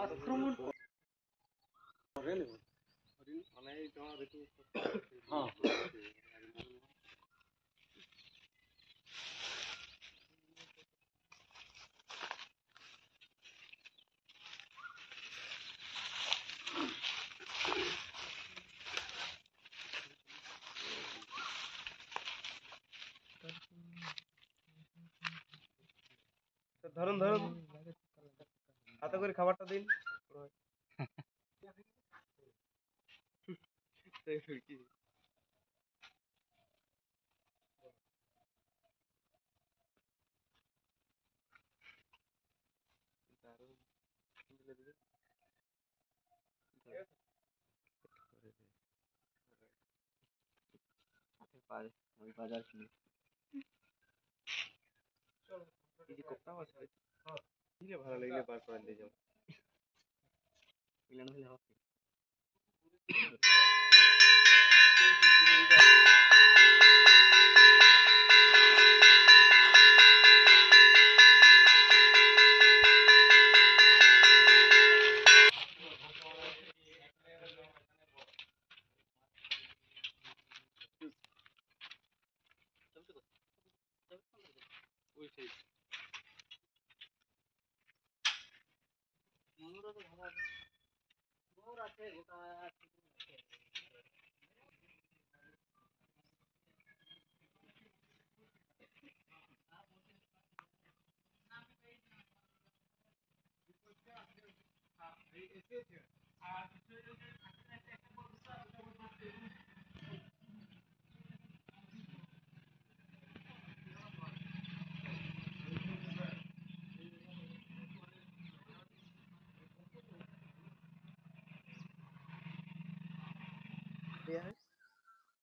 আক্রমণ করেনি মানে এই তোমার একটু হ্যাঁ ধরুন ধরুন হাতে করে খাবারটা দিন ওই বাজার কিনে এই যে কোপ্তা মাছ দিলে ভালো লাগলে বার করে দিয়ে যাও মিলানো হলে হবে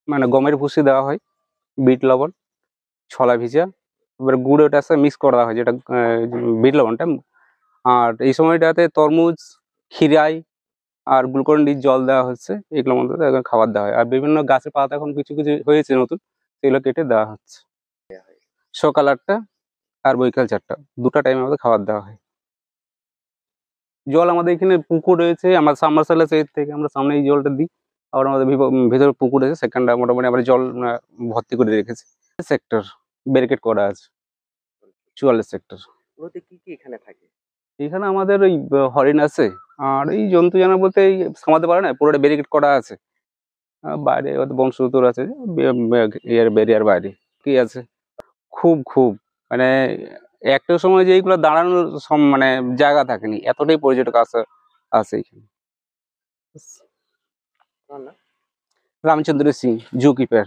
মানে গমের ভুসি দেওয়া হয়, বিট লবণ, ছলা ভিজা, এবার গুড় ওটার সাথে মিক্স করা হয় যেটা বিট লবণটা। আর এই সময়টাতে তরমুজ, খিরাই আর গ্লুকন ডির জল দেওয়া হচ্ছে, এগুলোর মধ্যে এখন খাবার দেওয়া হয়। আর বিভিন্ন গাছের পাতা এখন কিছু কিছু হয়েছে নতুন, সেগুলো কেটে দেওয়া হচ্ছে। সকাল 8টা আর বৈকাল 4টা, দুটা টাইমে আমাদের খাবার দেওয়া হয়। জল আমাদের এখানে পুকুর রয়েছে, আমার সাবমার্সাল আছে, এর থেকে আমরা সামনে এই জলটা দিই। আবার আমাদের ভেতরে পুকুর আছে, সেখানটা মোটামুটি আমরা জল ভর্তি করে রেখেছি। সেক্টর ব্যারিকেড করা আছে, 44 সেক্টর। ওতে কি কি এখানে থাকে? এখানে আমাদের ওই হরিণ আছে, আর এই জন্তু জানোয়ার বলতে এই সামাতে পারে না, পুরোটা ব্যারিকেড করা আছে। বাইরে ওদের বংশধর আছে, এর বেরিয়ার বাইরে কি আছে। খুব খুব মানে একটা সময় যে এইগুলো দাঁড়ানোর মানে জায়গা থাকেনি, এতটাই পর্যটক আছে এখানে। রামচন্দ্র সিং, জু কিপার।